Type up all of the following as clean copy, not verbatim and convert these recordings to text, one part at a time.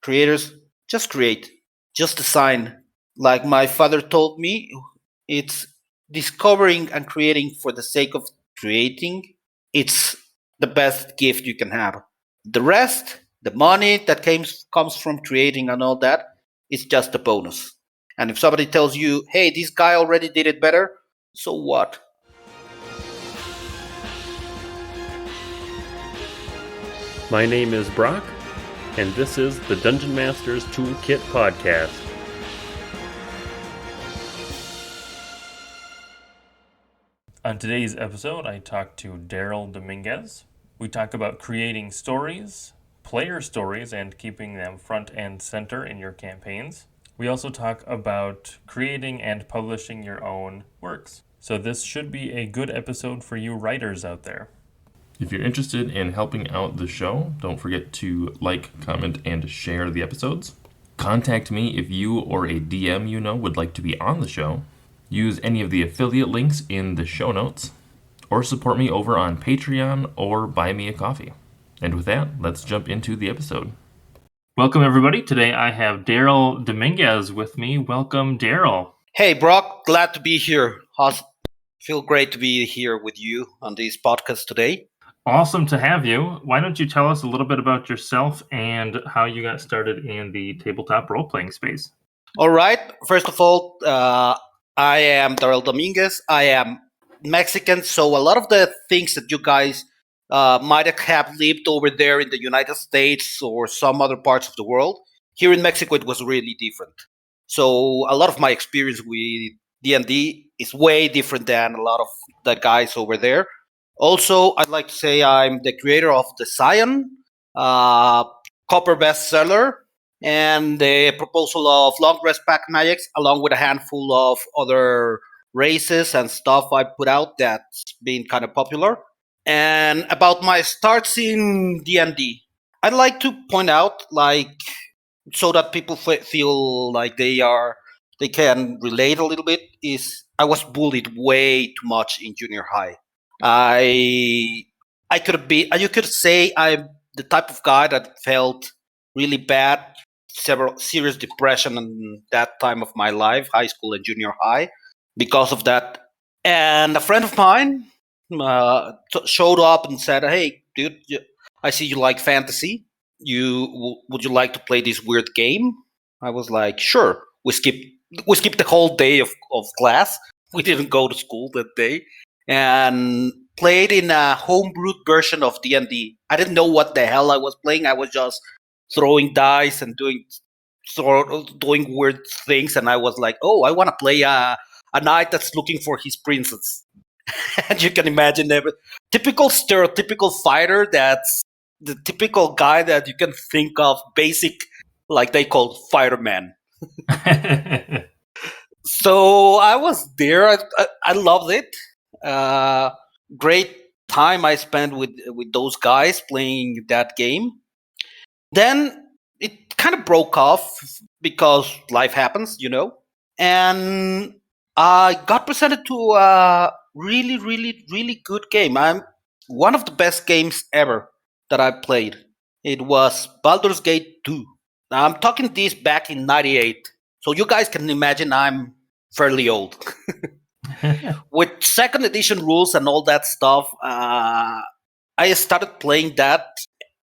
creators, just create, just design. Like my father told me, it's discovering and creating for the sake of creating. It's the best gift you can have. The rest, the money that comes from creating and all that, is just a bonus. And if somebody tells you, hey, this guy already did it better, so what? My name is Brock, and this is the Dungeon Master's Toolkit podcast. On today's episode, I talked to Darel Dominguez. We talk about creating stories, player stories, and keeping them front and center in your campaigns. We also talk about creating and publishing your own works. So this should be a good episode for you writers out there. If you're interested in helping out the show, don't forget to like, comment, and share the episodes. Contact me if you or a DM you know would like to be on the show. Use any of the affiliate links in the show notes, or support me over on Patreon or buy me a coffee. And with that, let's jump into the episode. Welcome, everybody. Today I have Darel Dominguez with me. Welcome, Darel. Hey, Brock, glad to be here. Feel great to be here with you on this podcast today. Awesome to have you. Why don't you tell us a little bit about yourself and how you got started in the tabletop role-playing space? All right. First of all, I am Darel Dominguez. I am Mexican, so a lot of the things that you guys might have lived over there in the United States or some other parts of the world, here in Mexico it was really different. So a lot of my experience with D&D is way different than a lot of the guys over there. Also, I'd like to say I'm the creator of the Scion, Copper bestseller, and the proposal of Long Rest Pack Magics, along with a handful of other races and stuff I put out that's been kind of popular. And about my starts in D&D, I'd like to point out, so that people feel like they can relate a little bit, is I was bullied way too much in junior high. I could be, you could say I'm the type of guy that felt really bad, several serious depression in that time of my life, high school and junior high, because of that. And a friend of mine showed up and said, "Hey, dude, I see you like fantasy. Would you like to play this weird game?" I was like, "Sure." We skipped the whole day of class. We didn't go to school that day, and played in a homebrewed version of D&D. I didn't know what the hell I was playing. I was just throwing dice and doing weird things, and I was like, "Oh, I want to play a knight that's looking for his princess." And you can imagine every typical stereotypical fighter. That's the typical guy that you can think of, basic, like they call fireman. So I was there. I loved it. Great time I spent with those guys playing that game. Then it kind of broke off because life happens, and I got presented to a really, really, really good game. I'm one of the best games ever that I played. It was Baldur's Gate 2. Now, I'm talking this back in 98. So you guys can imagine I'm fairly old. With second edition rules and all that stuff, I started playing that,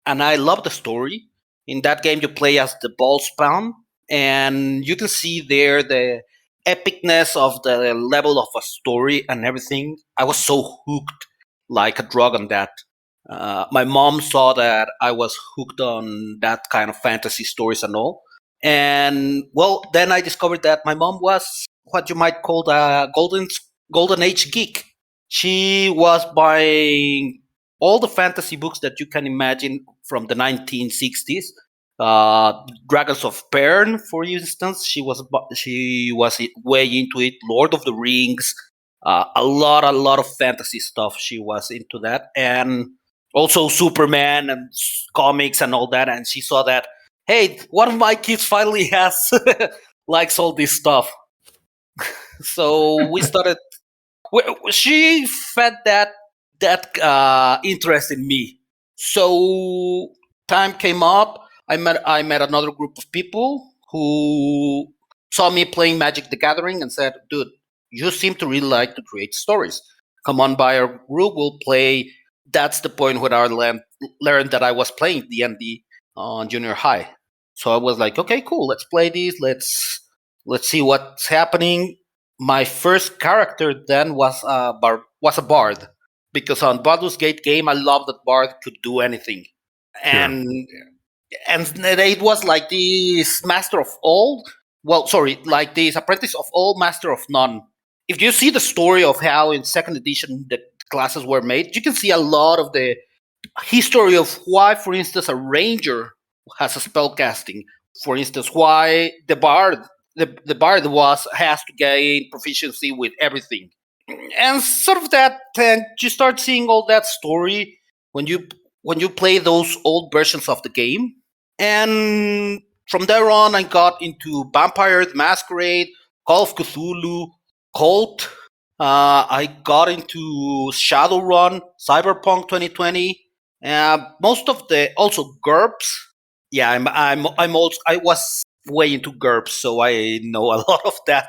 and I love the story. In that game, you play as the Ballspawn, and you can see there the epicness of the level of a story and everything. I was so hooked like a drug on that. My mom saw that I was hooked on that kind of fantasy stories and all. And well, then I discovered that my mom was what you might call the golden age geek. She was buying all the fantasy books that you can imagine from the 1960s. Dragons of Bern, for instance, she was way into it. Lord of the Rings, a lot of fantasy stuff. She was into that, and also Superman and comics and all that. And she saw that, hey, one of my kids finally has likes all this stuff. So we started. She fed that interest in me. So time came up. I met another group of people who saw me playing Magic the Gathering and said, "Dude, you seem to really like to create stories. Come on by our group. We'll play." That's the point when I learned that I was playing D&D on junior high. So I was like, "Okay, cool. Let's play these. Let's see what's happening." My first character then was a bard, because on Baldur's Gate game I loved that bard could do anything, Sure. and it was like this master of all. Well, sorry, like this apprentice of all, master of none. If you see the story of how in second edition the classes were made, you can see a lot of the history of why, for instance, a ranger has a spell casting. For instance, why the bard has to gain proficiency with everything, and sort of that. And you start seeing all that story when you play those old versions of the game, and from there on, I got into Vampire the Masquerade, Call of Cthulhu, Cult. I got into Shadowrun, Cyberpunk 2020. Most of the also GURPS. Yeah, I'm also I was way into GURPS, so I know a lot of that.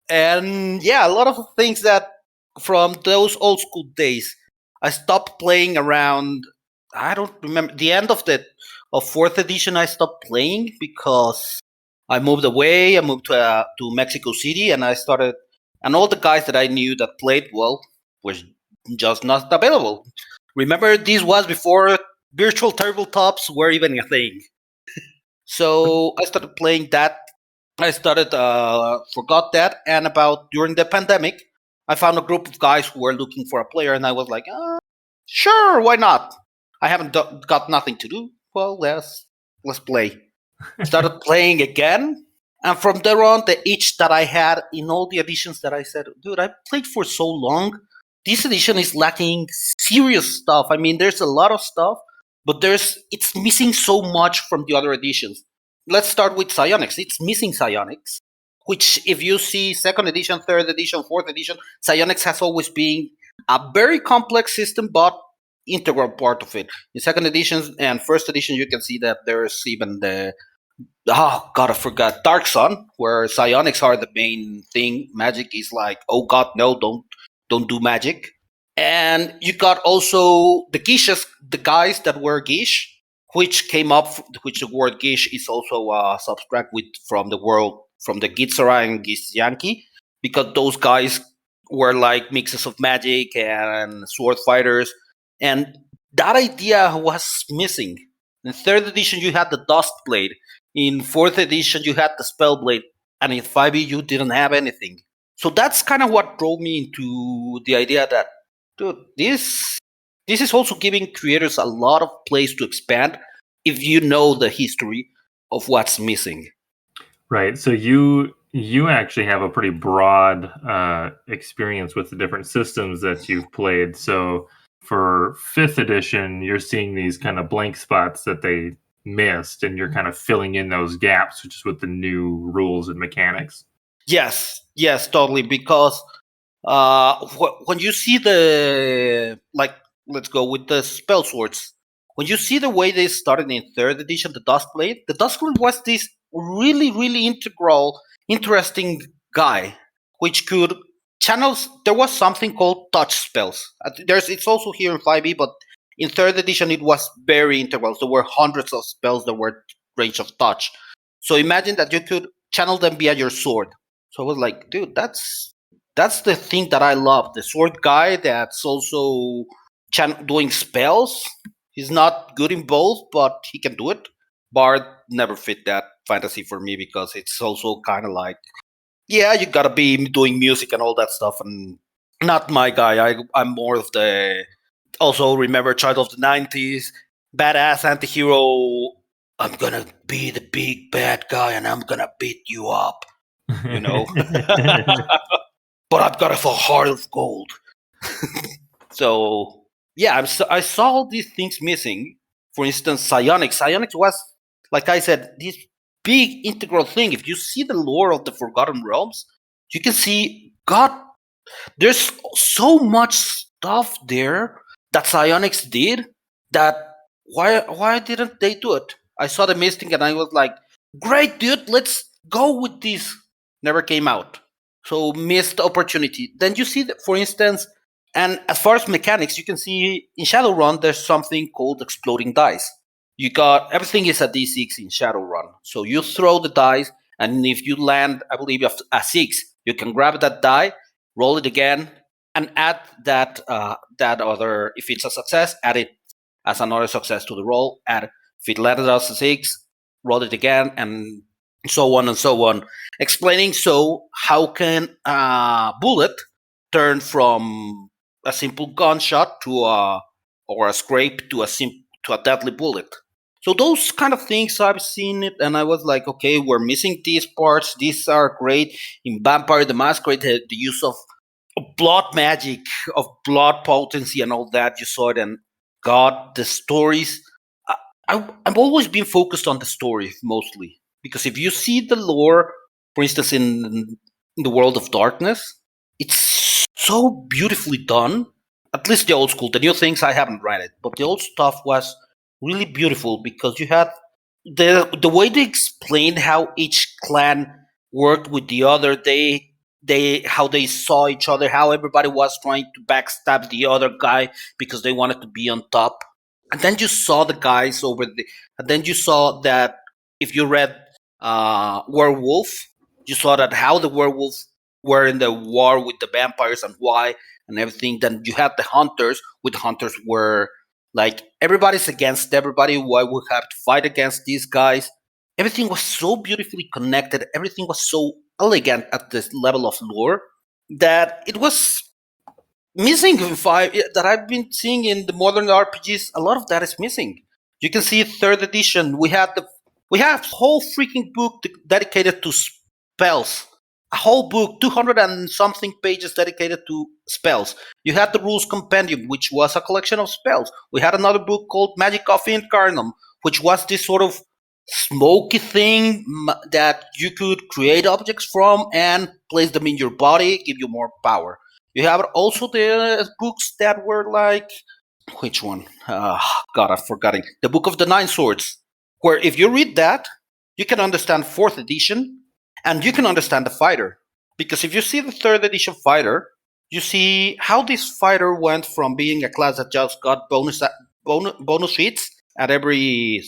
And yeah, a lot of things that from those old school days. I stopped playing around. I don't remember the end of fourth edition. I stopped playing because I moved away. I moved to Mexico City, and I started. And all the guys that I knew that played well were just not available. Remember, this was before virtual tabletops were even a thing. So I started playing that. I started forgot that, and about during the pandemic, I found a group of guys who were looking for a player, and I was like, sure, why not? I haven't got nothing to do. Well, let's play. Started playing again, and from there on, the itch that I had in all the editions that I said, dude, I played for so long. This edition is lacking serious stuff. I mean, there's a lot of stuff, but it's missing so much from the other editions. Let's start with psionics. It's missing psionics, which if you see second edition, third edition, fourth edition, psionics has always been a very complex system, but integral part of it. In second edition and first edition, you can see that there's even the oh god, I forgot Dark Sun, where psionics are the main thing. Magic is like, oh god, no, don't do magic. And you got also the Gishes, the guys that were Gish, which came up, which the word Gish is also subtract with from the world from the Gitsara and Githyanki, because those guys were like mixes of magic and sword fighters, and that idea was missing. In third edition, you had the Dust Blade. In fourth edition, you had the Spellblade, and in 5e, you didn't have anything. So that's kind of what drove me into the idea that, dude, this is also giving creators a lot of place to expand if you know the history of what's missing. Right. So you actually have a pretty broad experience with the different systems that you've played. So for fifth edition, you're seeing these kind of blank spots that they missed, and you're kind of filling in those gaps, which is with the new rules and mechanics. Yes, totally. Because when you see the like, let's go with the spell swords. When you see the way they started in third edition, the Duskblade was this really, really interesting guy, which could channels. There was something called touch spells. It's also here in 5e, but in third edition it was very integral. There were hundreds of spells that were range of touch. So imagine that you could channel them via your sword. So I was like, dude, that's the thing that I love. The sword guy that's also doing spells. He's not good in both, but he can do it. Bard never fit that fantasy for me because it's also kind of like, yeah, you gotta be doing music and all that stuff, and not my guy. I'm more of the also remember child of the 90s, badass anti-hero. I'm gonna be the big bad guy and I'm gonna beat you up, you know. But I've got a heart of gold. So yeah, I saw all these things missing. For instance, psionics. Psionics was, like I said, this big integral thing. If you see the lore of the Forgotten Realms, you can see God. There's so much stuff there that psionics did that why didn't they do it? I saw the Mystic and I was like, great, dude, let's go with this. Never came out. So missed opportunity. Then you see that, for instance, and as far as mechanics, you can see in Shadowrun there's something called exploding dice. You got everything is a d6 in Shadowrun. So you throw the dice, and if you land, I believe, a 6, you can grab that die, roll it again, and add that other. If it's a success, add it as another success to the roll. Add if it landed as a 6, roll it again, and so on and so on. Explaining how can a bullet turn from a simple gunshot to a scrape to a deadly bullet. So those kind of things I've seen it, and I was like, okay, we're missing these parts. These are great in Vampire the Masquerade. The use of blood magic, of blood potency, and all that. You saw it, and God, the stories. I've always been focused on the story mostly, because if you see the lore, for instance, in the World of Darkness, it's so beautifully done. At least the old school. The new things I haven't read it, but the old stuff was really beautiful because you had the way they explained how each clan worked with the other. They how they saw each other, how everybody was trying to backstab the other guy because they wanted to be on top. And then you saw the guys and then you saw that if you read Werewolf, you saw that how the werewolves were in the war with the vampires and why and everything. Then you had the hunters, with the hunters were like everybody's against everybody. Why we have to fight against these guys? Everything was so beautifully connected. Everything was so elegant at this level of lore that it was missing that I've been seeing in the modern RPGs. A lot of that is missing. You can see third edition. We have a whole freaking book dedicated to spells. A whole book, 200 and something pages dedicated to spells. You had the Rules Compendium, which was a collection of spells. We had another book called Magic of Incarnum, which was this sort of smoky thing that you could create objects from and place them in your body, give you more power. You have also the books that were like, which one? God, I've forgotten. The Book of the Nine Swords, where if you read that, you can understand 4th edition and you can understand the fighter. Because if you see the 3rd edition fighter, you see how this fighter went from being a class that just got bonus hits at every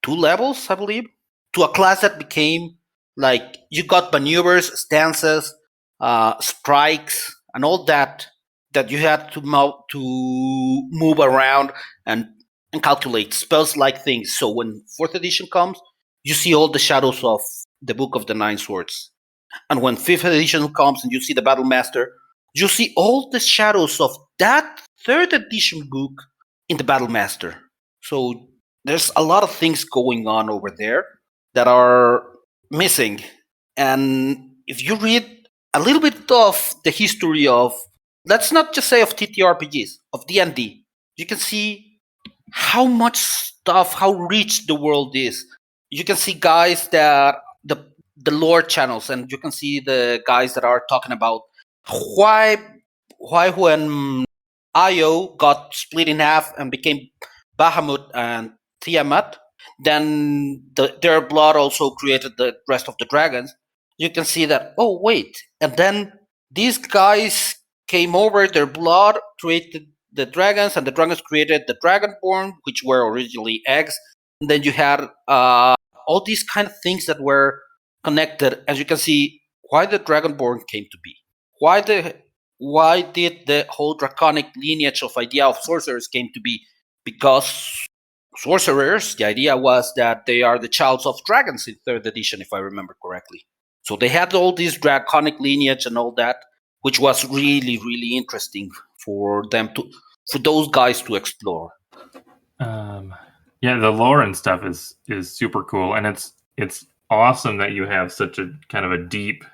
2 levels, I believe, to a class that became like you got maneuvers, stances, strikes, and all that you had to move around and calculate spells like things. So when 4th edition comes, you see all the shadows of the Book of the Nine Swords. And when 5th edition comes and you see the Battle Master, you see all the shadows of that 3rd edition book in the Battle Master. So there's a lot of things going on over there that are missing. And if you read a little bit of the history of, let's not just say of TTRPGs, of D&D, you can see how much stuff, how rich the world is. You can see guys that the lore channels, and you can see the guys that are talking about why when Io got split in half and became Bahamut and Tiamat, then their blood also created the rest of the dragons. You can see that, oh wait, and then these guys came over, their blood created the dragons, and the dragons created the dragonborn, which were originally eggs. And then you had all these kind of things that were connected. As you can see, why the dragonborn came to be, why did the whole draconic lineage of idea of sorcerers came to be? Because sorcerers, the idea was that they are the childs of dragons in 3rd edition, if I remember correctly. So they had all this draconic lineage and all that, which was really, really interesting for those guys to explore. Yeah, the lore and stuff is super cool, and it's awesome that you have such a kind of a deep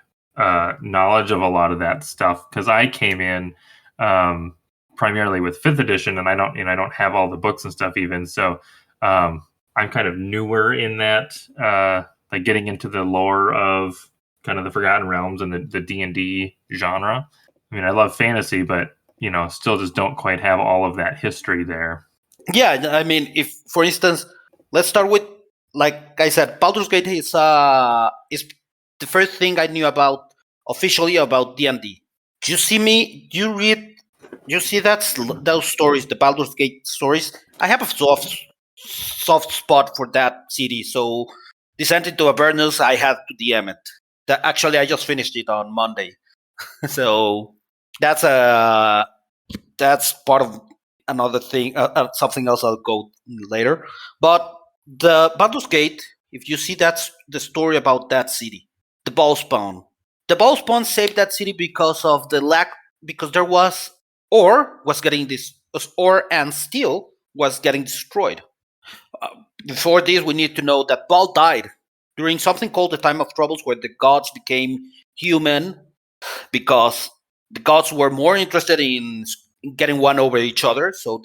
knowledge of a lot of that stuff. Because I came in primarily with 5th edition, and I don't have all the books and stuff even. So I'm kind of newer in that, like getting into the lore of kind of the Forgotten Realms and the D&D genre. I mean, I love fantasy, but still just don't quite have all of that history there. Yeah, I mean, if for instance, let's start with like I said, Baldur's Gate is the first thing I knew about officially about D&D. You see me, you read, you see those stories, the Baldur's Gate stories. I have a soft spot for that city. So Descent into Avernus, I had to DM it. That actually I just finished it on Monday. So that's a that's part of another thing, something else I'll go later. But the Baldur's Gate, if you see that's the story about that city, the Ballspawn. The Ballspawn saved that city because of the lack, because there was ore was getting this ore and steel was getting destroyed. Uh, Before this, we need to know that Ball died during something called the Time of Troubles, where the gods became human because the gods were more interested in getting one over each other. So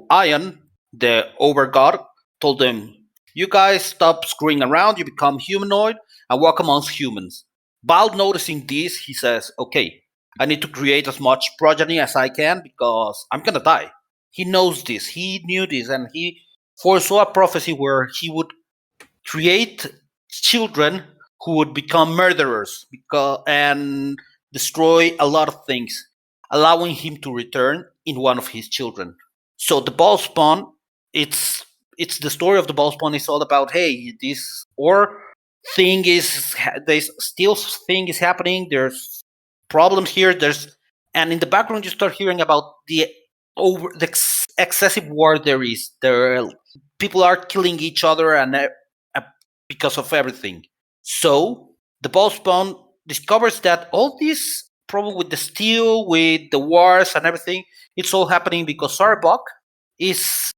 Ion, the over god, told them, "You guys stop screwing around. You become humanoid and walk amongst humans." Bal noticing this, he says, "Okay, I need to create as much progeny as I can because I'm gonna die." He knows this. He knew this, and he foresaw a prophecy where he would create children who would become murderers and destroy a lot of things, allowing him to return in one of his children. So the ball spawn, it's the story of the ball spawn is all about, hey, this or thing is this still thing is happening. There's problems here. There's and in the background you start hearing about the excessive war there is. There people are killing each other and because of everything. So the Ballspawn discovers that all this problem with the steel, with the wars and everything, it's all happening because Sarbok is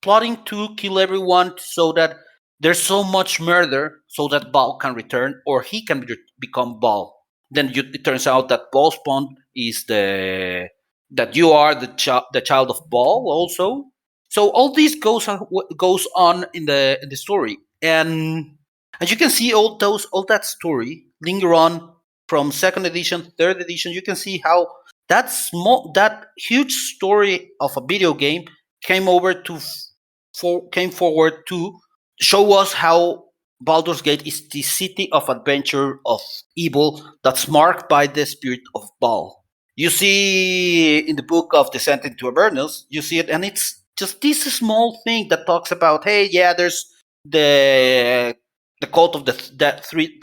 plotting to kill everyone so that there's so much murder so that Ball can return or he can become Ball. Then it turns out that Ballspawn is that you are the child of Ball also. So all this goes on in the story, and as you can see, all that story linger on from second edition, third edition. You can see how that huge story of a video game came forward to show us how Baldur's Gate is the city of adventure of evil that's marked by the spirit of Baal. You see in the book of Descent into Avernus, you see it, and it's just this small thing that talks about, hey, yeah, there's the cult of the dead three,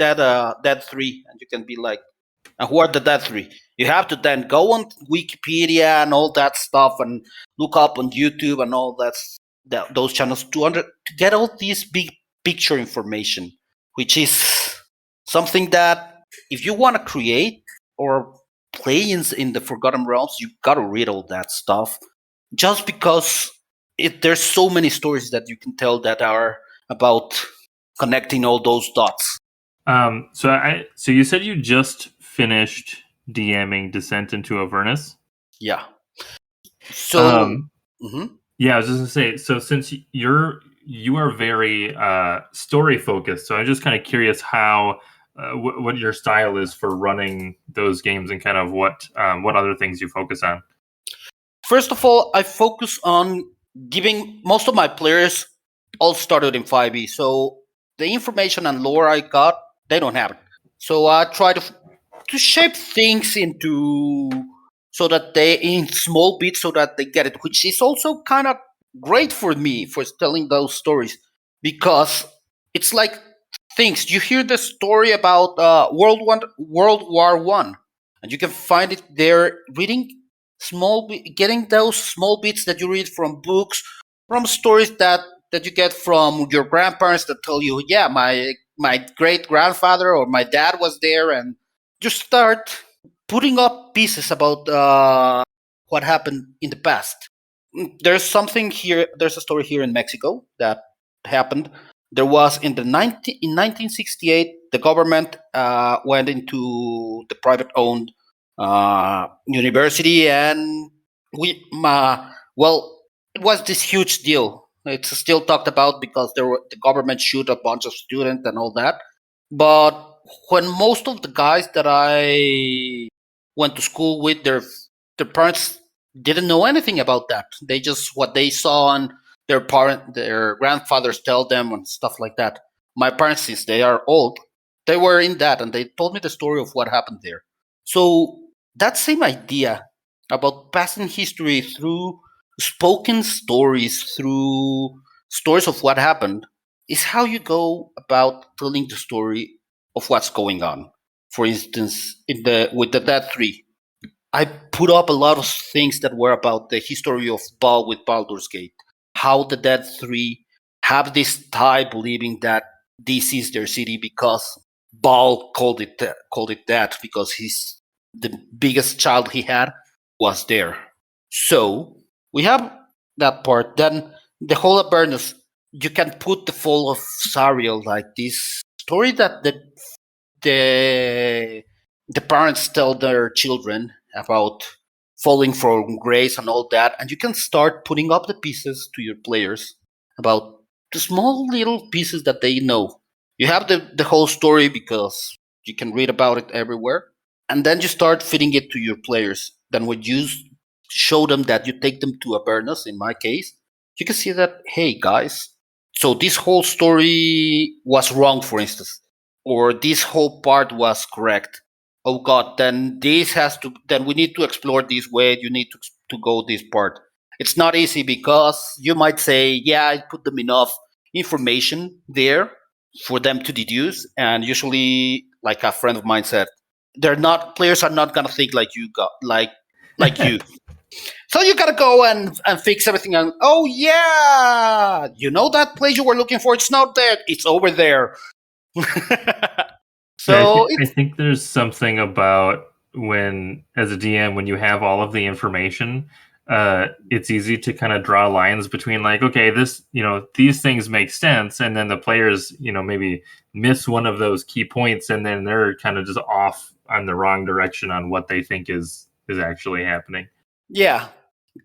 and you can be like, and who are the dead three? You have to then go on Wikipedia and all that stuff, and look up on YouTube and all those channels to get all this big picture information, which is something that if you want to create or play in the Forgotten Realms, you gotta read all that stuff. Just because there's so many stories that you can tell that are about connecting all those dots. So you said you just finished DMing Descent into Avernus? Yeah. So yeah, I was just gonna say. So since you are very story focused, so I'm just kind of curious how what your style is for running those games and kind of what other things you focus on. First of all, I focus on giving most of my players all started in 5e, so the information and lore I got, they don't have it. So I try to shape things into so that they in small bits so that they get it, which is also kind of great for me for telling those stories because it's like things you hear the story about World War One, and you can find it there reading getting those small bits that you read from books, from stories that you get from your grandparents that tell you, yeah, my great grandfather or my dad was there, and you start putting up pieces about what happened in the past. There's something here. There's a story here in Mexico that happened. There was in 1968, the government went into the private-owned university, and well, it was this huge deal. It's still talked about because the government shoot a bunch of students and all that. But when most of the guys that I went to school with, their parents didn't know anything about that. They just what they saw on their grandfathers tell them and stuff like that. My parents, since they are old, they were in that and they told me the story of what happened there. So that same idea about passing history through spoken stories, through stories of what happened, is how you go about telling the story of what's going on. For instance, with the Dead Three, I put up a lot of things that were about the history of Baal with Baldur's Gate, how the Dead Three have this tie believing that this is their city because Baal called it that because the biggest child he had was there. So we have that part. Then the whole Avernus, you can put the fall of Sariel like this story that the the parents tell their children about falling from grace and all that, and you can start putting up the pieces to your players about the small little pieces that they know. You have the whole story because you can read about it everywhere, and then you start fitting it to your players. Then when you show them that you take them to Avernus, in my case, you can see that, hey guys, so this whole story was wrong, for instance, or this whole part was correct. Oh god, then we need to explore this way. You need to go this part. It's not easy because you might say, yeah, I put them enough information there for them to deduce, and usually, like a friend of mine said, they're not players are not gonna think like you got like you. So you gotta go and fix everything. And oh yeah, you know that place you were looking for? It's not there. It's over there. Yeah, So I think there's something about when, as a DM, when you have all of the information, it's easy to kind of draw lines between like, okay, this, these things make sense, and then the players, maybe miss one of those key points, and then they're kind of just off on the wrong direction on what they think is actually happening. yeah,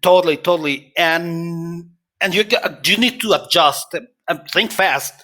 totally, and you need to adjust and think fast.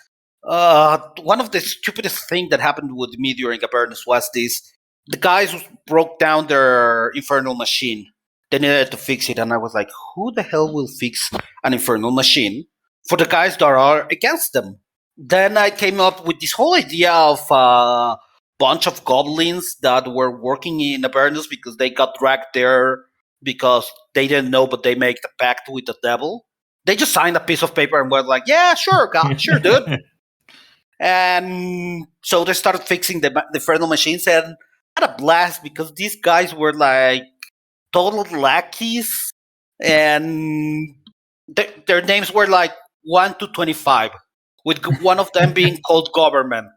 One of the stupidest thing that happened with me during Avernus was this: the guys broke down their infernal machine. They needed to fix it, and I was like, "Who the hell will fix an infernal machine for the guys that are against them?" Then I came up with this whole idea of a bunch of goblins that were working in Avernus because they got dragged there because they didn't know, but they make the pact with the devil. They just signed a piece of paper and were like, "Yeah, sure, sure, dude." And so they started fixing the infernal machines and had a blast because these guys were like total lackeys, and their names were like 1 to 25, with one of them being called government.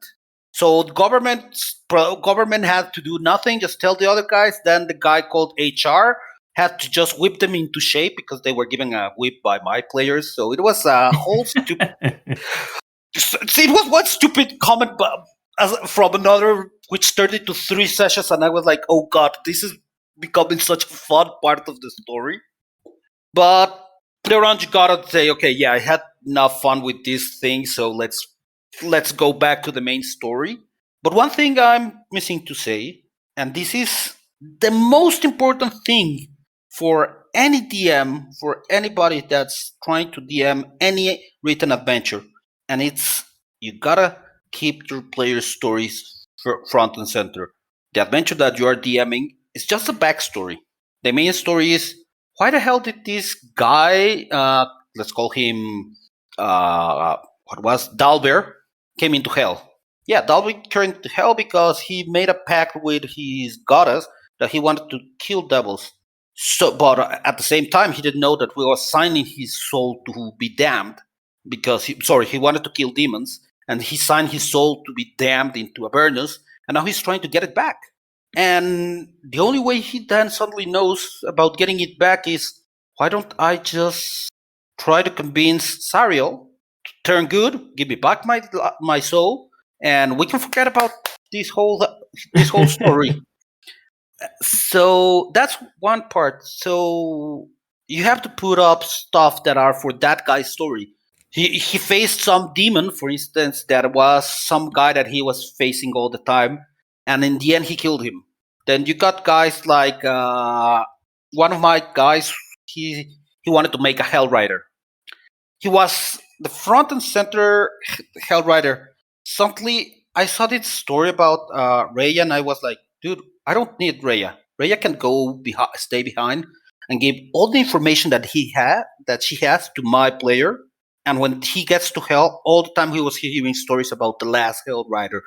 So the government had to do nothing, just tell the other guys. Then the guy called HR had to just whip them into shape because they were given a whip by my players. So it was a whole stupid. See, it was one stupid comment from another, which turned into 3 sessions, and I was like, "Oh God, this is becoming such a fun part of the story." But later on, you gotta say, "Okay, yeah, I had enough fun with this thing, so let's go back to the main story." But one thing I'm missing to say, and this is the most important thing for any DM, for anybody that's trying to DM any written adventure, and it's you gotta keep your players' stories front and center. The adventure that you are DMing is just a backstory. The main story is why the hell did this guy, let's call him, what was Dalber, came into hell? Yeah, Dalber came into hell because he made a pact with his goddess that he wanted to kill devils. So, but at the same time, he didn't know that we were signing his soul to be damned because he wanted to kill demons, and he signed his soul to be damned into Avernus, and now he's trying to get it back. And the only way he then suddenly knows about getting it back is, why don't I just try to convince Sariel to turn good, give me back my soul, and we can forget about this whole story. So that's one part. So you have to put up stuff that are for that guy's story. He faced some demon, for instance, that was some guy that he was facing all the time, and in the end he killed him. Then you got guys like one of my guys. He wanted to make a Hell Rider. he was the front and center Hell Rider. Suddenly, I saw this story about Raya, and I was like, dude, I don't need Raya. Raya can go stay behind and give all the information that she has to my player. And when he gets to Hell, all the time he was hearing stories about the last Hell Rider,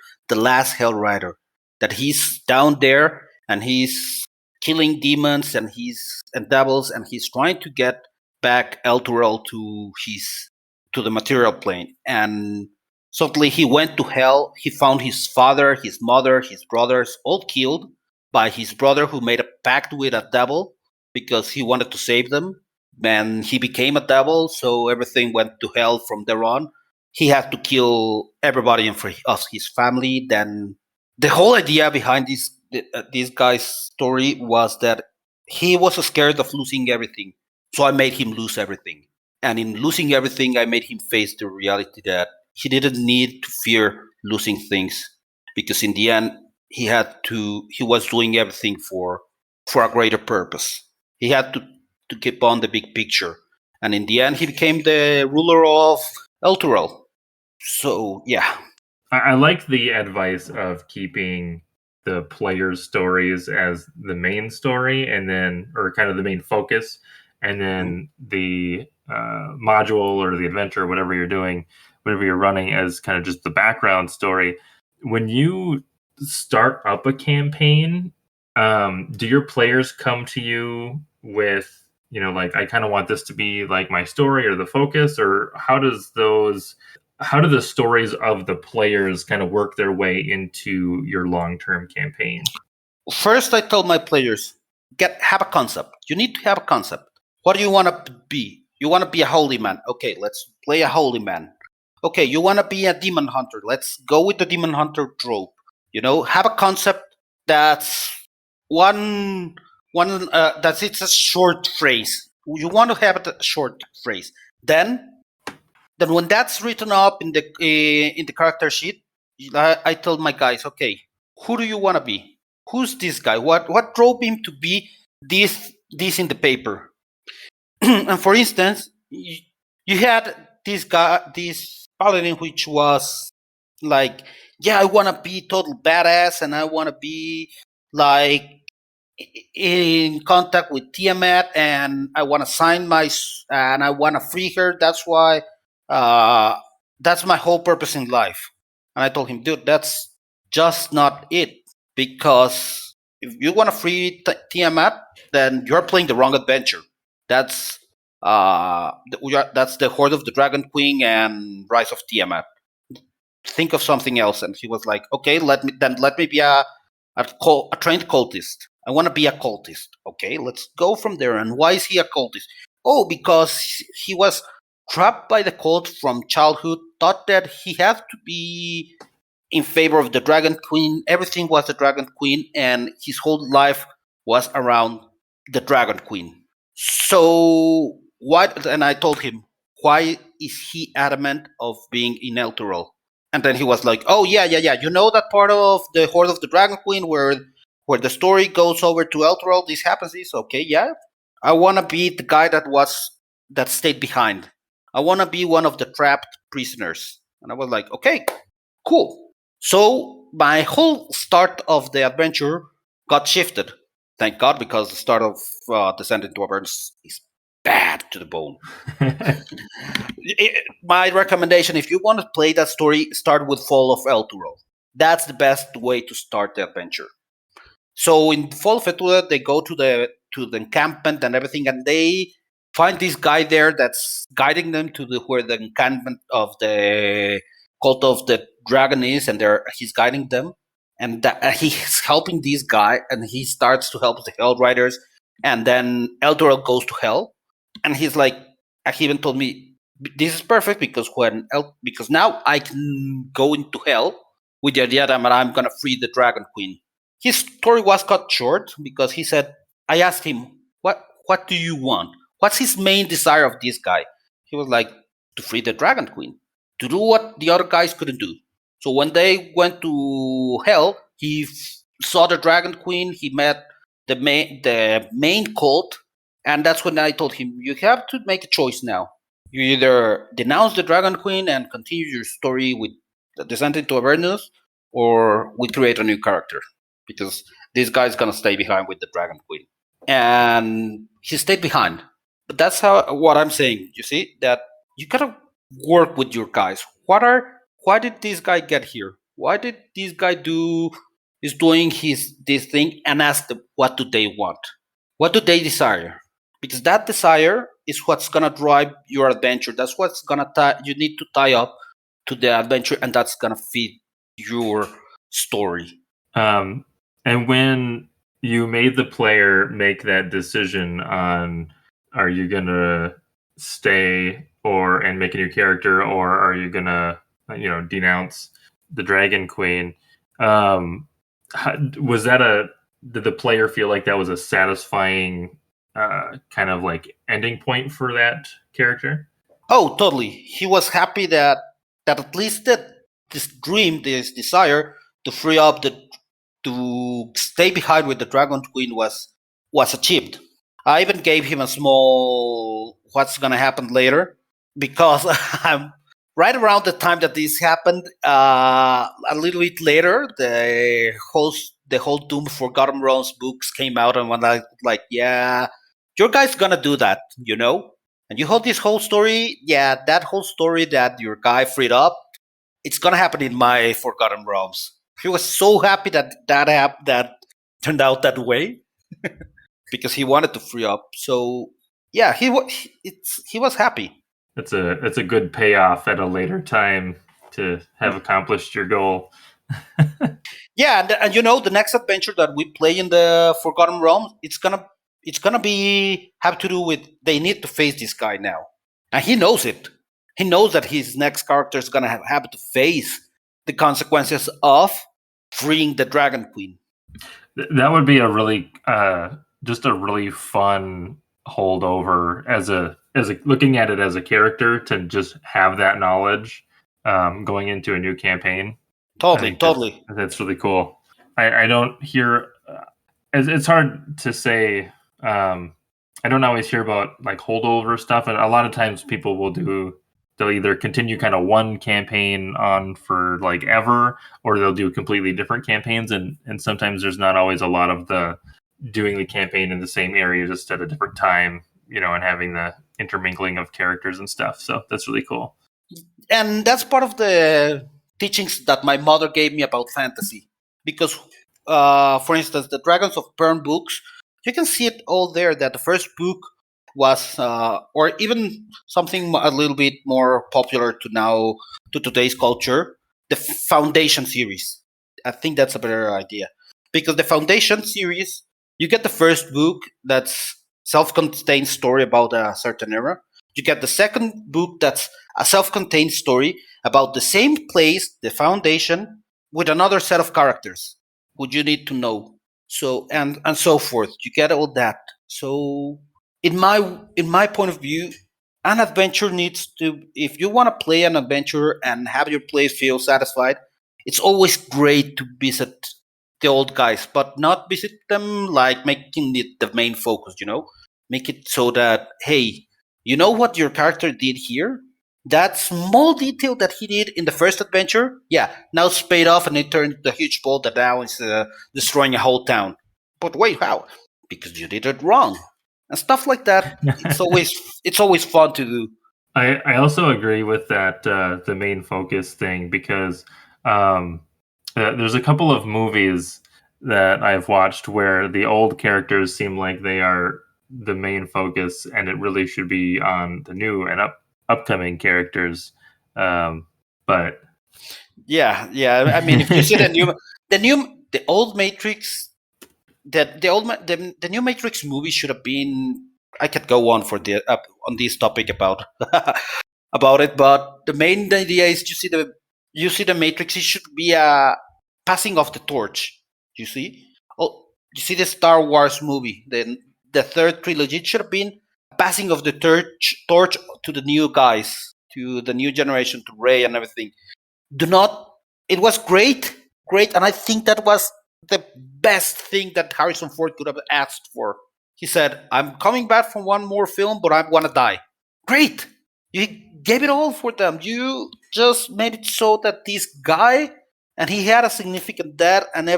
that he's down there and he's killing demons and devils, and he's trying to get back Elturel to the material plane. And suddenly he went to Hell. He found his father, his mother, his brothers all killed by his brother, who made a pact with a devil because he wanted to save them. Then he became a devil, so everything went to hell from there on. He had to kill everybody of his family. Then the whole idea behind this guy's story was that he was scared of losing everything, so I made him lose everything. And in losing everything, I made him face the reality that he didn't need to fear losing things, because in the end, he was doing everything for a greater purpose. He had to keep on the big picture. And in the end, he became the ruler of Elturel. So, yeah. I like the advice of keeping the player's stories as the main story, and then, or kind of the main focus, and then the module or the adventure, or whatever you're doing, whatever you're running, as kind of just the background story. When you start up a campaign, do your players come to you with, like, I kind of want this to be like my story or the focus, or how do the stories of the players kind of work their way into your long-term campaign? First, I told my players, have a concept. You need to have a concept. What do you want to be? You want to be a holy man. Okay, let's play a holy man. Okay, you want to be a demon hunter. Let's go with the demon hunter trope. Have a concept that's it's a short phrase. You want to have a short phrase. Then when that's written up in the character sheet, I told my guys, okay, who do you want to be? Who's this guy? What drove him to be this in the paper? And for instance, you had this guy, this paladin, which was like, yeah, I want to be total badass, and I want to be like in contact with Tiamat, and I want to and I want to free her. That's why, that's my whole purpose in life. And I told him, dude, that's just not it. Because if you want to free Tiamat, then you're playing the wrong adventure. That's that's the Horde of the Dragon Queen and Rise of Tiamat. Think of something else. And he was like, okay, let me be a trained cultist. I want to be a cultist. Okay, let's go from there. And why is he a cultist? Oh, because he was trapped by the cult from childhood, thought that he had to be in favor of the Dragon Queen. Everything was the Dragon Queen, and his whole life was around the Dragon Queen. So why? And I told him, why is he adamant of being in Elturel? And then he was like, oh, yeah. You know that part of the Horde of the Dragon Queen where the story goes over to Elturel, this happens, okay, yeah. I want to be the guy that stayed behind. I want to be one of the trapped prisoners. And I was like, okay, cool. So my whole start of the adventure got shifted. Thank God, because the start of Descent into Avernus is bad to the bone. My recommendation, if you want to play that story, start with Fall of Elturel. That's the best way to start the adventure. So in Fall of Elturel, they go to the encampment and everything, and they find this guy there that's guiding them to where the encampment of the cult of the dragon is, and he's guiding them, and he's helping this guy, and he starts to help the Hell Riders, and then Elturel goes to hell, and he's like, he even told me, this is perfect because because now I can go into hell with the idea that I'm gonna free the Dragon Queen. His story was cut short because he said, I asked him, what do you want? What's his main desire of this guy? He was like, to free the Dragon Queen, to do what the other guys couldn't do. So when they went to hell, he saw the Dragon Queen, he met the main cult, and that's when I told him, you have to make a choice now. You either denounce the Dragon Queen and continue your story with the Descent into Avernus, or we create a new character because this guy's gonna stay behind with the Dragon Queen, and he stayed behind. But that's how what I'm saying. You see that you gotta work with your guys. Why did this guy get here? Why did this guy do is doing his this thing, and ask them what do they want? What do they desire? Because that desire is what's gonna drive your adventure. That's what's gonna tie. You need to tie up to the adventure, and that's gonna feed your story. And when you made the player make that decision on, are you gonna stay and make a new character, or are you gonna denounce the Dragon Queen? Was that did the player feel like that was a satisfying kind of like ending point for that character? Oh, totally. He was happy that at least this dream, this desire to free up to stay behind with the Dragon Queen was achieved. I even gave him a small what's gonna happen later because I'm right around the time that this happened. A little bit later, the whole Doom Forgotten Realms books came out, and when I like, yeah, your guy's gonna do that, you know. And you hold this whole story, yeah, that whole story that your guy freed up, it's gonna happen in my Forgotten Realms. He was so happy that turned out that way because he wanted to free up. So yeah, he was happy. It's a good payoff at a later time to have accomplished your goal. Yeah, and you know the next adventure that we play in the Forgotten Realms, it's gonna be have to do with they need to face this guy now, and he knows it. He knows that his next character is gonna have to face the consequences of freeing the Dragon Queen. That would be a really just a really fun holdover as a looking at it as a character to just have that knowledge going into a new campaign. Totally. That's really cool. I don't hear. It's hard to say. I don't always hear about like holdover stuff, and a lot of times people they'll either continue kind of one campaign on for like ever, or they'll do completely different campaigns, and sometimes there's not always a lot of the doing the campaign in the same area just at a different time, and having the intermingling of characters and stuff. So that's really cool. And that's part of the teachings that my mother gave me about fantasy. Because, for instance, the Dragons of Pern books, you can see it all there that the first book was, or even something a little bit more popular to today's culture, the Foundation series. I think that's a better idea. Because the Foundation series, you get the first book that's self-contained story about a certain era. You get the second book that's a self-contained story about the same place, the Foundation, with another set of characters who you need to know. So and so forth. You get all that. So in my point of view, an adventure needs to if you want to play an adventure and have your players feel satisfied, it's always great to visit the old guys, but not visit them like making it the main focus, Make it so that, hey, you know what your character did here? That small detail that he did in the first adventure, yeah, now it's paid off and it turned the huge ball that now is destroying a whole town. But wait, how? Because you did it wrong. And stuff like that, it's always fun to do. I also agree with that the main focus thing because there's a couple of movies that I've watched where the old characters seem like they are the main focus, and it really should be on the new and upcoming characters. But yeah, I mean, if you see the old Matrix, the new Matrix movie should have been. I could go on for on this topic about about it, but the main idea is you see the Matrix. It should be a passing of the torch. You see, you see the Star Wars movie, the third trilogy. It should have been passing of the torch to the new guys, to the new generation, to Rey and everything. Do not. It was great, and I think that was the best thing that Harrison Ford could have asked for. He said, "I'm coming back from one more film, but I want to die." Great. You gave it all for them. You just made it so that this guy, and he had a significant death and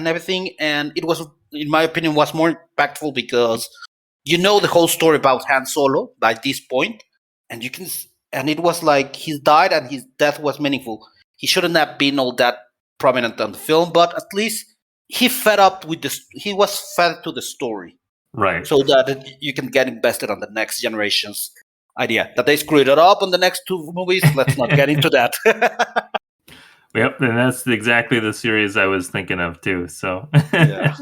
everything, and it was, in my opinion, was more impactful because you know the whole story about Han Solo by this point, and you can, and it was like he died and his death was meaningful. He shouldn't have been all that prominent on the film, but at least he fed up with this. He was fed to the story, Right. so that you can get invested on the next generation's idea. That they screwed it up on the next two movies, let's not get into that. Yep, and that's exactly the series I was thinking of too. So Yeah.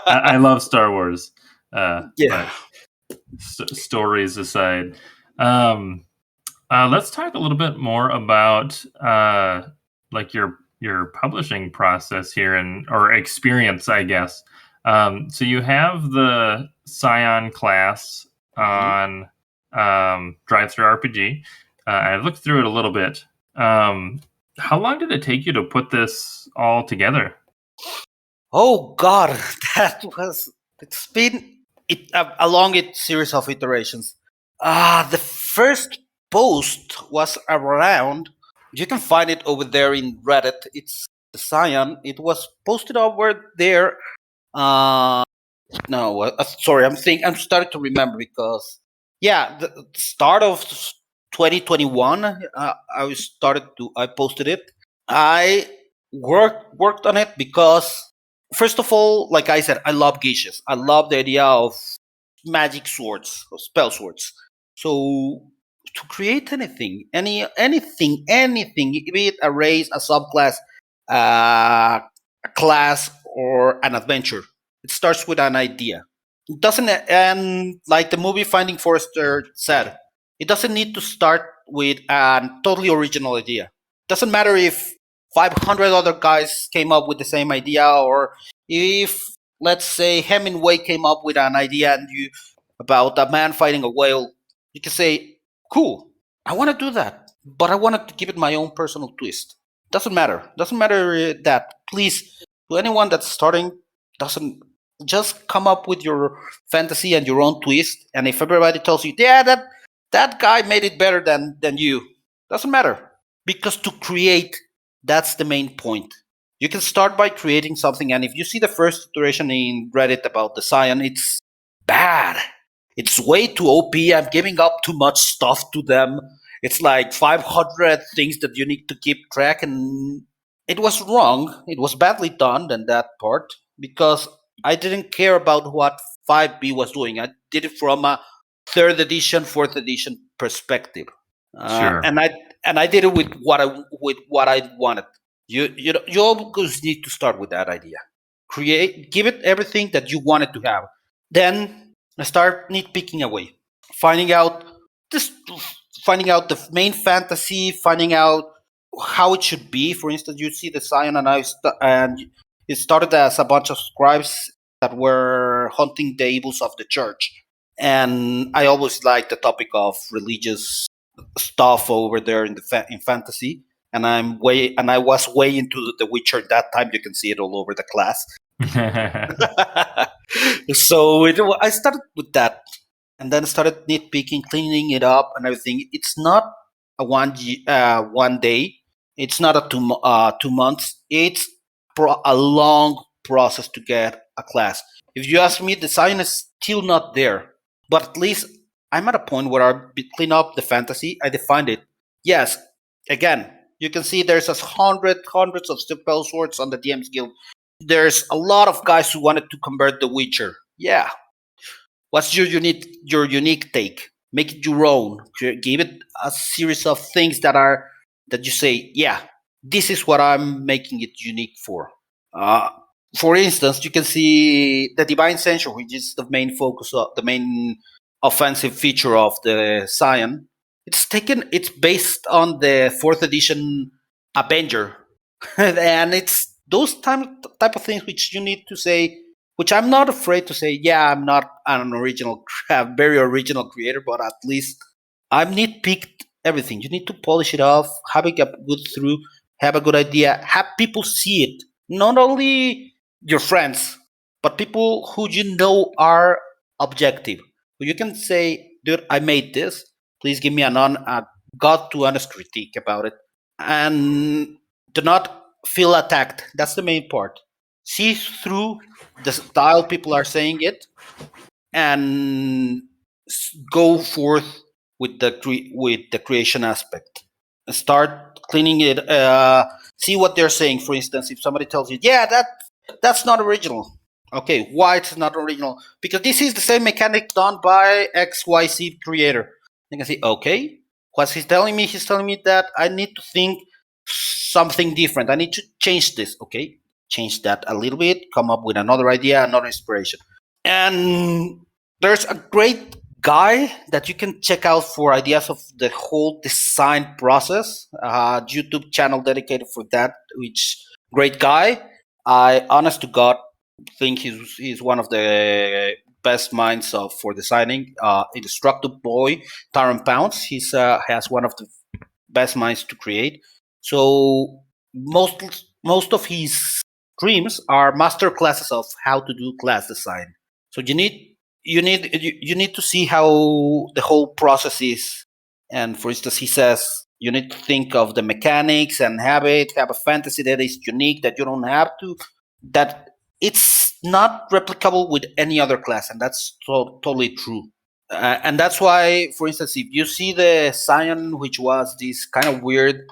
I love Star Wars. Yeah. But stories aside, let's talk a little bit more about like your publishing process here or experience, I guess. So you have the Scion class on Drive Through RPG. I looked through it a little bit. How long did it take you to put this all together? Oh God, it's been a long series of iterations. The first post was around. You can find it over there in Reddit. It's the Scion. It was posted over there. No, sorry. I'm starting to remember because the start of 2021. I posted it. I worked on it because, first of all, like I said, I love geishas. I love the idea of magic swords, or spell swords. So to create anything, be it a race, a subclass, a class, or an adventure, it starts with an idea. It doesn't, and like the movie Finding Forrester said, it doesn't need to start with a totally original idea. Doesn't matter if 500 other guys came up with the same idea, or if, let's say, Hemingway came up with an idea about a man fighting a whale. You can say, cool, I want to do that, but I want to give it my own personal twist. Doesn't matter. Doesn't matter that. Please, to anyone that's starting, doesn't just come up with your fantasy and your own twist. And if everybody tells you, yeah, that guy made it better than you, doesn't matter, because to create, that's the main point. You can start by creating something, and if you see the first iteration in Reddit about the Scion, it's bad. It's way too OP. I'm giving up too much stuff to them. It's like 500 things that you need to keep track, and it was wrong. It was badly done in that part because I didn't care about what 5B was doing. I did it from a third edition, fourth edition perspective, Sure. and I did it with what I wanted. You always need to start with that idea. Give it everything that you want it to have. Then I start nitpicking away, finding out this, finding out the main fantasy, finding out how it should be. For instance, you see the Scion, and it started as a bunch of scribes that were hunting the evils of the church. And I always liked the topic of religious stuff over there in fantasy. And I was way into The Witcher at that time. You can see it all over the class. So I started with that, and then started nitpicking, cleaning it up, and everything. It's not a one day. It's not a 2 months. It's a long process to get a class. If you ask me, the science is still not there, but at least I'm at a point where I clean up the fantasy. I defined it. Yes, again, you can see there's hundreds of spell swords on the DM's Guild. There's a lot of guys who wanted to convert The Witcher. Yeah. What's your unique take? Make it your own. Give it a series of things that you say, yeah, this is what I'm making it unique for. For instance, you can see the Divine Censure, which is the main focus of the main offensive feature of the Scion. It's based on the fourth edition Avenger, and it's those type of things which you need to say, which I'm not afraid to say. Yeah, I'm not an original, very original creator, but at least I've nitpicked everything. You need to polish it off, have a good through, have a good idea, have people see it. Not only your friends, but people who you know are objective. Who you can say, dude, I made this. Please give me a God to honest critique about it, and do not feel attacked. That's the main part. See through the style people are saying it, and go forth with the creation aspect. Start cleaning it. See what they're saying. For instance, if somebody tells you, "Yeah, that's not original," okay, why it's not original? Because this is the same mechanic done by XYZ creator. You can say, okay, what's he telling me? He's telling me that I need to think something different. I need to change this. Okay, change that a little bit. Come up with another idea, another inspiration. And there's a great guy that you can check out for ideas of the whole design process. YouTube channel dedicated for that, which great guy. I, honest to God, think he's one of the best minds of for designing. Indestructible Boy, Taron Pounds. He's has one of the best minds to create. So most of his streams are master classes of how to do class design. So you need to see how the whole process is. And for instance, he says you need to think of the mechanics and have a fantasy that is unique, that you don't have to, that it's not replicable with any other class, and that's totally true. And that's why, for instance, if you see the Scion, which was this kind of weird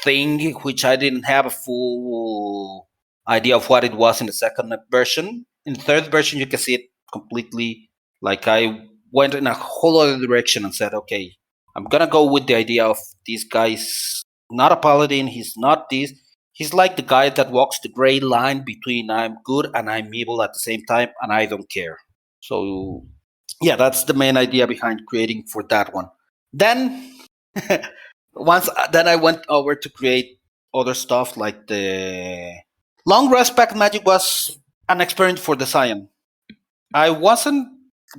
thing, which I didn't have a full idea of what it was in the second version. In the third version, you can see it completely. Like I went in a whole other direction and said, okay, I'm gonna go with the idea of this guy's not a paladin. He's not this. He's like the guy that walks the gray line between I'm good and I'm evil at the same time, and I don't care. So yeah, that's the main idea behind creating for that one. Then then I went over to create other stuff like the long rest pack magic was an experiment for the Scion. I wasn't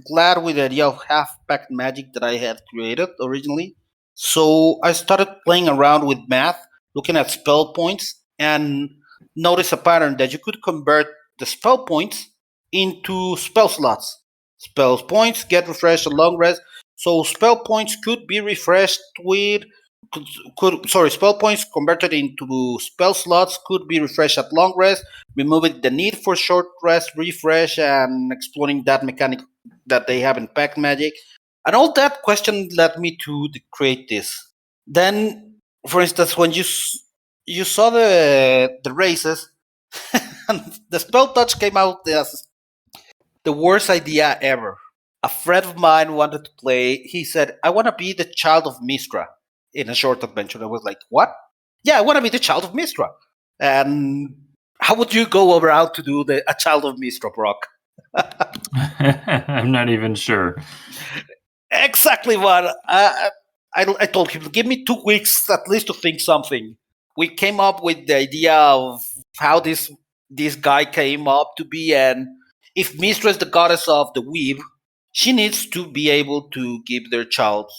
glad with the idea of half packed magic that I had created originally. So I started playing around with math, looking at spell points, and noticed a pattern that you could convert the spell points into spell slots. Spell points get refreshed at long rest, so spell points could be refreshed with spell points converted into spell slots could be refreshed at long rest, removing the need for short rest refresh and exploring that mechanic that they have in pack magic. And all that question led me to create this. Then, for instance, when you saw the races, the spell touch came out as the worst idea ever. A friend of mine wanted to play. He said, "I want to be the child of Mistra in a short adventure." I was like, "What?" "Yeah, I want to be the child of Mistra." And how would you go around to do a child of Mistra, Brock? I'm not even sure. Exactly what I told him. Give me 2 weeks at least to think something. We came up with the idea of how this guy came up to be, and if Mistra is the goddess of the weave, she needs to be able to give their child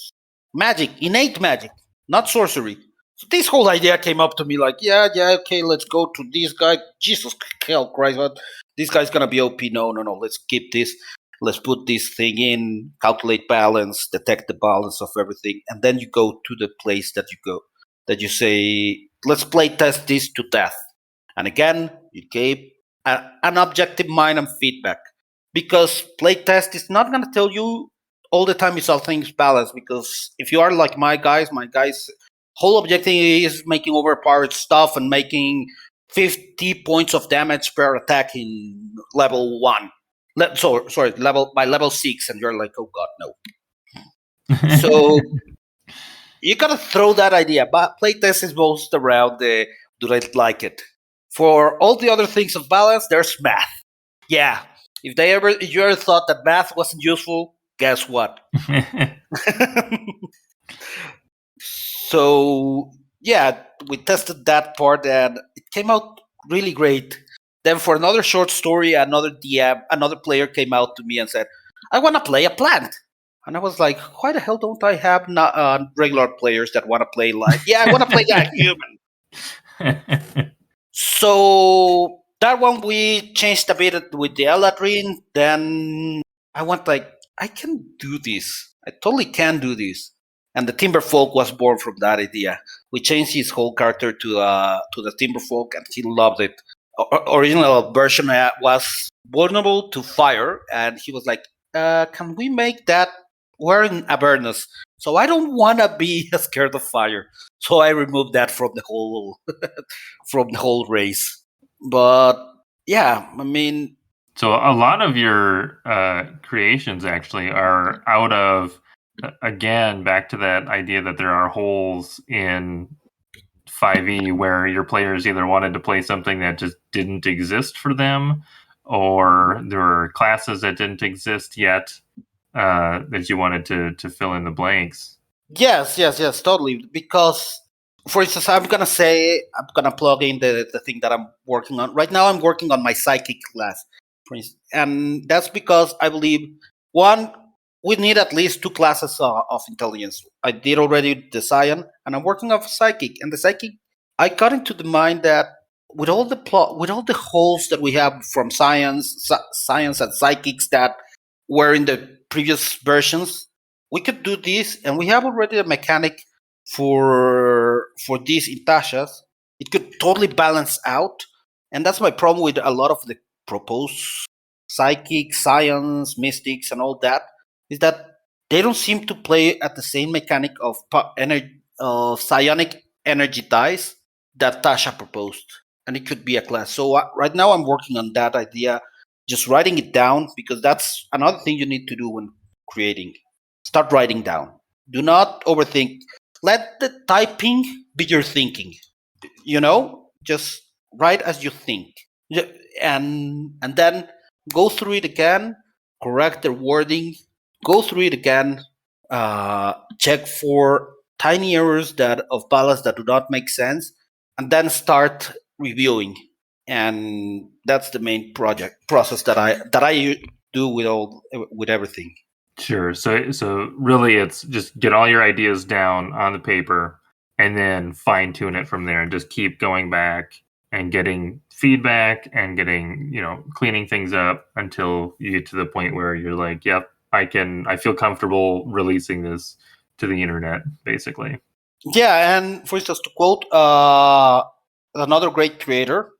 magic, innate magic, not sorcery. So this whole idea came up to me like, yeah, okay, let's go to this guy. Jesus, hell, Christ, what? This guy's gonna be OP. No, let's keep this. Let's put this thing in, calculate balance, detect the balance of everything, and then you go to the place that you go, that you say, let's play test this to death. And again, you gave an objective mind and feedback, because playtest is not going to tell you all the time it's all things balanced. Because if you are like my guys whole objective is making overpowered stuff and making 50 points of damage per attack in level 1. Sorry, level 6, and you're like, oh god, no. So you gotta throw that idea. But playtest is most around the do I like it? For all the other things of balance, there's math. Yeah. If you ever thought that math wasn't useful, guess what? So yeah, we tested that part and it came out really great. Then for another short story, another player came out to me and said, "I want to play a plant." And I was like, "Why the hell don't I have regular players that want to play like? Yeah, I want to play a human." So that one we changed a bit with the Eladrin. Then I went like, I can do this. I totally can do this. and the Timberfolk was born from that idea. We changed his whole character to the Timberfolk, and he loved it. Original version was vulnerable to fire, and he was like, "Can we make that wearing awareness?" So I don't want to be scared of fire, so I removed that from the whole from the whole race. But yeah, I mean, So a lot of your creations actually are out of, again, back to that idea that there are holes in 5e where your players either wanted to play something that just didn't exist for them, or there were classes that didn't exist yet that you wanted to fill in the blanks. yes, totally. Because, for instance, I'm gonna plug in the thing that I'm working on right now. I'm working on my psychic class, for instance, and that's because I believe one, we need at least two classes of intelligence. I did already the science, and I'm working on psychic. And the psychic, I got into the mind that with all the plot, with all the holes that we have from science and psychics that were in the previous versions, we could do this, and we have already a mechanic for these in Tasha's. It could totally balance out, and that's my problem with a lot of the proposed psychic, science, mystics, and all that, is that they don't seem to play at the same mechanic of psionic energy dice that Tasha proposed, and it could be a class. So right now I'm working on that idea, just writing it down, because that's another thing you need to do when creating. Start writing down. Do not overthink. Let the typing be your thinking. Just write as you think. And then go through it again, correct the wording, go through it again, check for tiny errors that of balance that do not make sense, and then start reviewing. And that's the main process that I do with everything. Sure. So really, it's just get all your ideas down on the paper and then fine tune it from there, and just keep going back and getting feedback and getting, cleaning things up until you get to the point where you're like, yep, I feel comfortable releasing this to the internet, basically. Yeah, and for instance, to quote another great creator,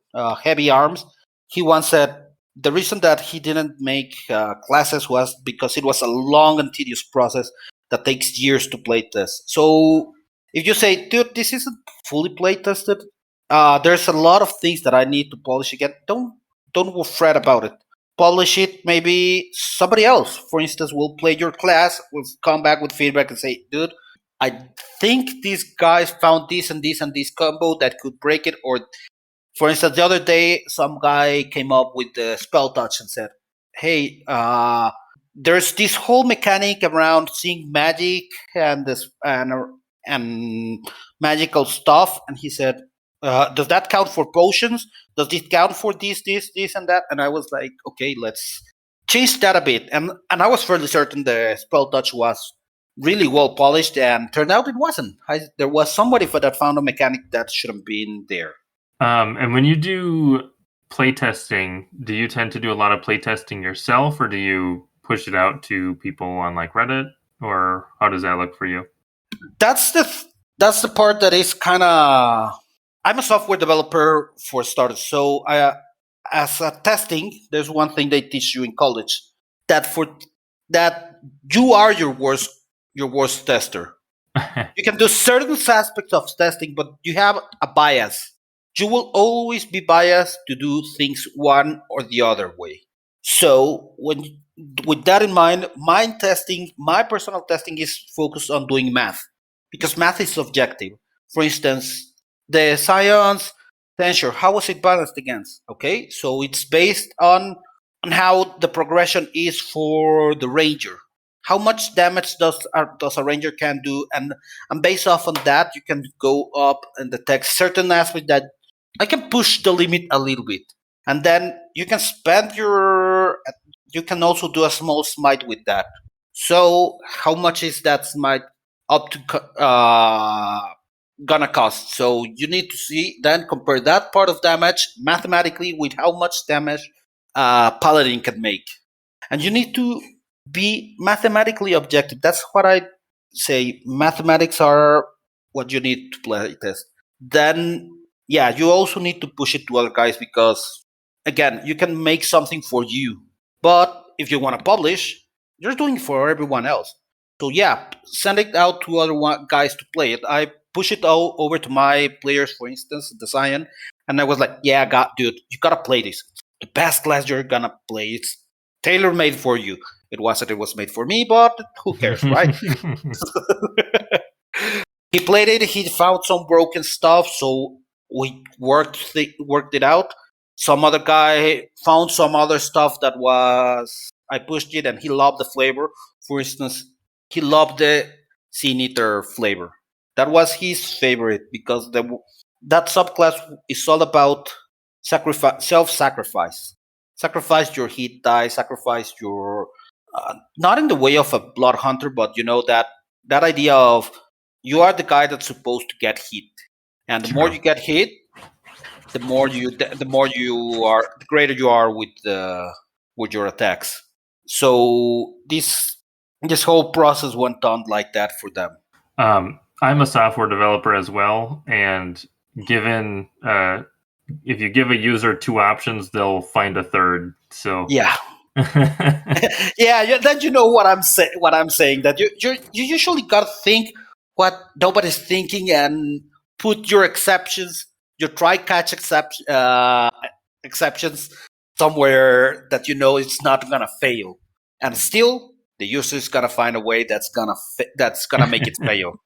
Heavy Arms, he once said the reason that he didn't make classes was because it was a long and tedious process that takes years to play test. So if you say, dude, this isn't fully play tested, there's a lot of things that I need to polish again. Don't fret about it. Polish it. Maybe somebody else, for instance, will play your class, will come back with feedback and say, dude, I think these guys found this and this and this combo that could break it. Or, for instance, the other day, some guy came up with the spell touch and said, "Hey, there's this whole mechanic around seeing magic and this and magical stuff." And he said, "Does that count for potions? Does this count for this, and that?" And I was like, "Okay, let's change that a bit." And I was fairly certain the spell touch was really well polished, and turned out it wasn't. There was somebody that found a mechanic that shouldn't been there. And when you do playtesting, do you tend to do a lot of playtesting yourself, or do you push it out to people on like Reddit, or how does that look for you? That's the part that is kind of. I'm a software developer for starters, so as a testing, there's one thing they teach you in college, that you are your worst tester. You can do certain aspects of testing, but you have a bias. You will always be biased to do things one or the other way. So with that in mind, my personal testing is focused on doing math, because math is subjective. For instance, the science tensure, how was it balanced against? Okay, so it's based on how the progression is for the ranger. How much damage does a ranger can do, and based off on that, you can go up and detect certain aspects that I can push the limit a little bit, and then you can spend your. You can also do a small smite with that. So how much is that smite up to gonna cost? So you need to see, then compare that part of damage mathematically with how much damage paladin can make, and you need to be mathematically objective. That's what I say mathematics are what you need to play test, then yeah, you also need to push it to other guys because again, you can make something for you, but if you want to publish, you're doing it for everyone else. So yeah, send it out to other guys to play it. I push it all over to my players, for instance, the Cyan, and I was like, yeah, dude, you gotta play this. The best class you're gonna play. It's tailor made for you. It wasn't. It was made for me, but who cares, right? He played it. He found some broken stuff, so we worked it out. Some other guy found some other stuff that was. I pushed it, and he loved the flavor. For instance, he loved the Sea Eater flavor. That was his favorite because that subclass is all about self-sacrifice. Sacrifice your hit die. Sacrifice your not in the way of a blood hunter, but you know that idea of you are the guy that's supposed to get hit, and the more you get hit, the greater you are with your attacks. So this whole process went on like that for them. I'm a software developer as well, and given if you give a user two options, they'll find a third. So yeah. Yeah, then you know what I'm saying. What I'm saying that you usually gotta think what nobody's thinking and put your exceptions, your try catch exceptions somewhere that you know it's not gonna fail, and still the user is gonna find a way that's gonna make it fail.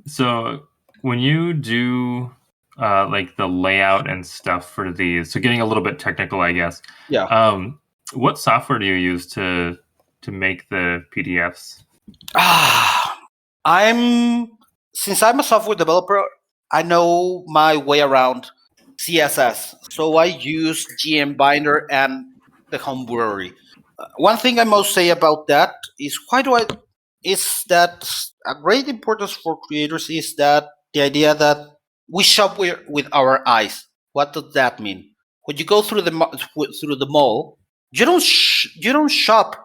So when you do like the layout and stuff for these, so getting a little bit technical, I guess. Yeah. What software do you use to make the PDFs? Since I'm a software developer, I know my way around CSS. So I use GM Binder and the home brewery. One thing I must say about that is is that a great importance for creators is that the idea that we shop with our eyes. What does that mean? When you go through through the mall, you don't shop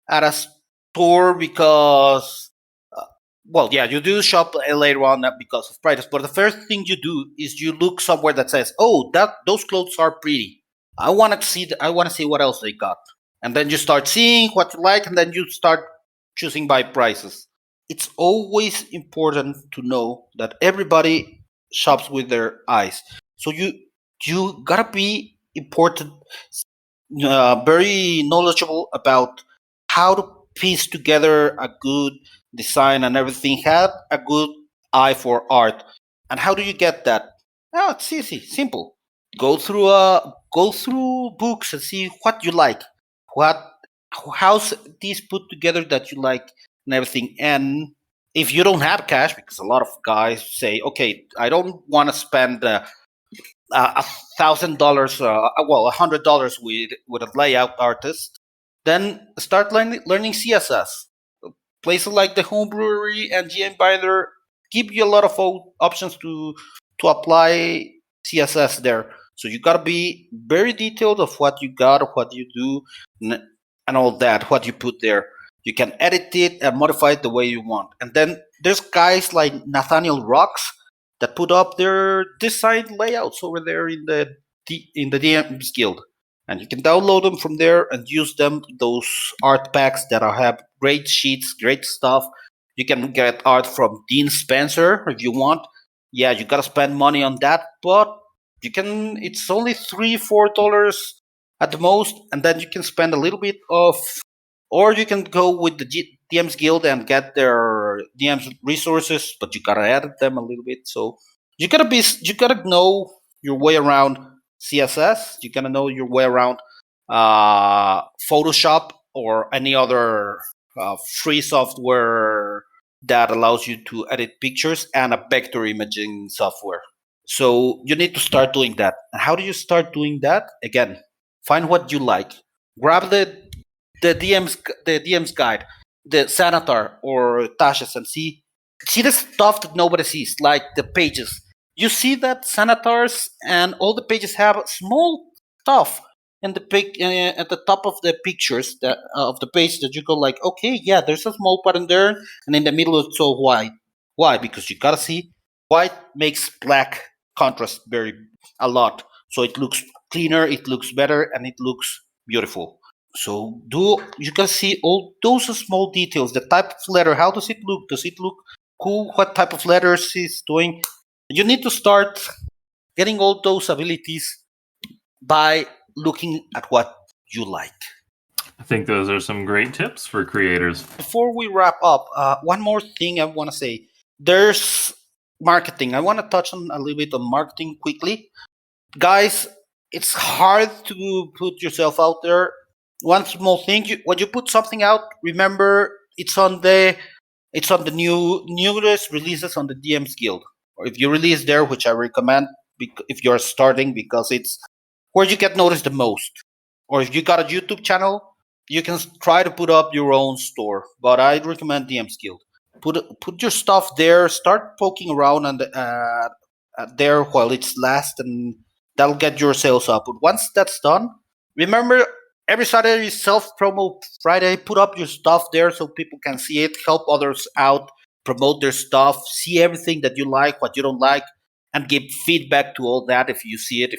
at a store because well, yeah, you do shop later on because of prices. But the first thing you do is you look somewhere that says, "Oh, those clothes are pretty. I want to see what else they got." And then you start seeing what you like, and then you start choosing by prices. It's always important to know that everybody shops with their eyes. So you gotta be important, very knowledgeable about how to piece together a good design and everything. Have a good eye for art. And how do you get that? Oh, it's easy, simple. Go through books and see what you like, what how's these put together that you like and everything. And if you don't have cash, because a lot of guys say, okay, I don't want to spend $1,000, $100 with a layout artist, then start learning CSS. Places like the Home Brewery and GM Binder give you a lot of options to apply CSS there. So you gotta be very detailed of what you got, what you do, and all that, what you put there. You can edit it and modify it the way you want. And then there's guys like Nathaniel Rocks that put up their design layouts over there in the DMs Guild, and you can download them from there and use them. Those art packs that have great sheets, great stuff. You can get art from Dean Spencer if you want. Yeah, you gotta spend money on that, but you can. It's only $3-4 at the most, and then you can spend a little bit of, or you can go with the DMs Guild and get their DMs resources, but you gotta edit them a little bit. So you gotta know your way around CSS. You gotta know your way around Photoshop or any other free software that allows you to edit pictures, and a vector imaging software. So you need to start doing that. And how do you start doing that? Again, find what you like. Grab the DM's guide, the Sanatar or Tasha's, and see the stuff that nobody sees, like the pages. You see that Sanatars and all the pages have small stuff. and at the top of the pictures that of the page that you go like, okay, yeah, there's a small pattern there, and in the middle it's all white. Why? Because you gotta see white makes black contrast very a lot, so it looks cleaner, it looks better, and it looks beautiful. So do you can see all those small details, the type of letter, how does it look? Does it look cool? What type of letters is doing? You need to start getting all those abilities by looking at what you like. I think those are some great tips for creators. Before we wrap up, one more thing I want to say. There's marketing. I want to touch on a little bit on marketing quickly. Guys, it's hard to put yourself out there. One small thing, when you put something out, remember it's on the newest releases on the DMs Guild. Or if you release there, which I recommend if you're starting, because it's where you get noticed the most. Or if you got a YouTube channel, you can try to put up your own store. But I recommend DMs Guild. Put your stuff there. Start poking around on there while it's last, and that'll get your sales up. But once that's done, remember every Saturday is self-promo Friday. Put up your stuff there so people can see it, help others out, promote their stuff, see everything that you like, what you don't like, and give feedback to all that if you see it.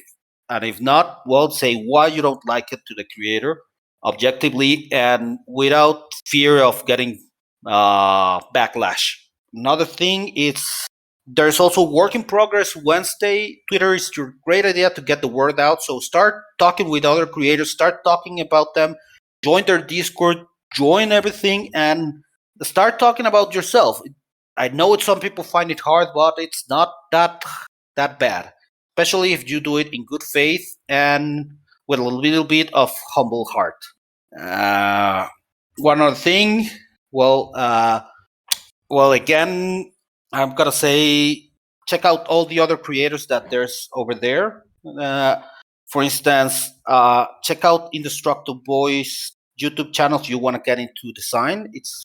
And if not, well, say why you don't like it to the creator objectively and without fear of getting backlash. Another thing is there's also work in progress Wednesday. Twitter is a great idea to get the word out. So start talking with other creators, start talking about them, join their Discord, join everything, and start talking about yourself. I know some people find it hard, but it's not that bad, especially if you do it in good faith and with a little bit of humble heart. One other thing, again, I'm gonna say check out all the other creators that there's over there. For instance, check out Indestructible Boys YouTube channel if you want to get into design. It's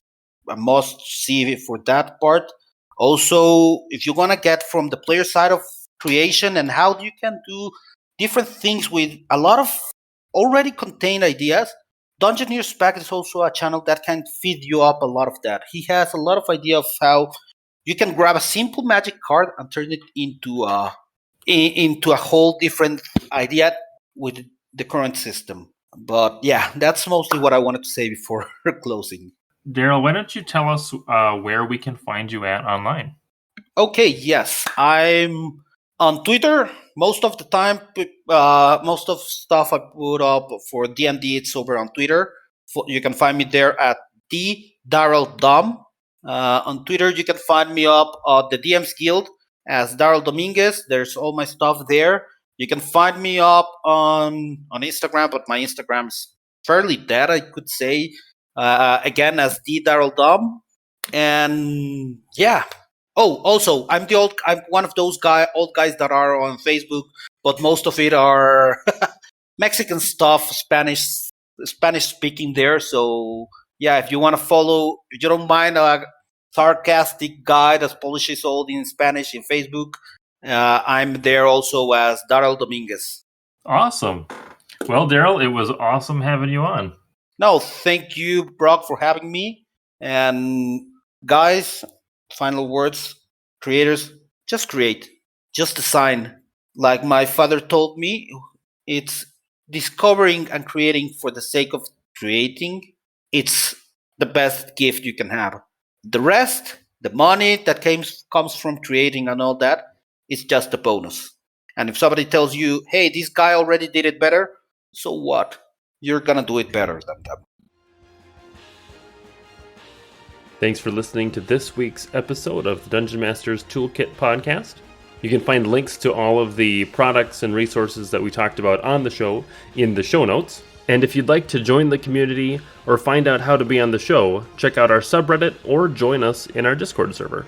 a must see for that part. Also, if you want to get from the player side of creation and how you can do different things with a lot of already contained ideas, Dungeoneer Spec is also a channel that can feed you up a lot of that. He has a lot of idea of how you can grab a simple magic card and turn it into a whole different idea with the current system. But yeah, that's mostly what I wanted to say before closing. Darel, why don't you tell us where we can find you at online? Okay, yes, I'm on Twitter most of the time. Most of stuff I put up for DMD, it's over on Twitter. You can find me there at the Darel Dom. On Twitter, you can find me up at the DMs Guild as Darel Dominguez. There's all my stuff there. You can find me up on Instagram, but my Instagram is fairly dead, I could say. Again, as the Darel Dom. And yeah. Oh, also, I'm one of those old guys that are on Facebook, but most of it are Mexican stuff, Spanish speaking there. So yeah, if you want to follow, if you don't mind a sarcastic guy that polishes all in Spanish in Facebook, I'm there also as Darel Dominguez. Awesome. Well, Darel, it was awesome having you on. No, thank you, Brock, for having me. And guys, final words, creators, just create, just design. Like my father told me, it's discovering and creating for the sake of creating. It's the best gift you can have. The rest, the money that comes from creating and all that, is just a bonus. And if somebody tells you, hey, this guy already did it better, so what? You're gonna do it better than them. Thanks for listening to this week's episode of the Dungeon Masters Toolkit podcast. You can find links to all of the products and resources that we talked about on the show in the show notes. And if you'd like to join the community or find out how to be on the show, check out our subreddit or join us in our Discord server.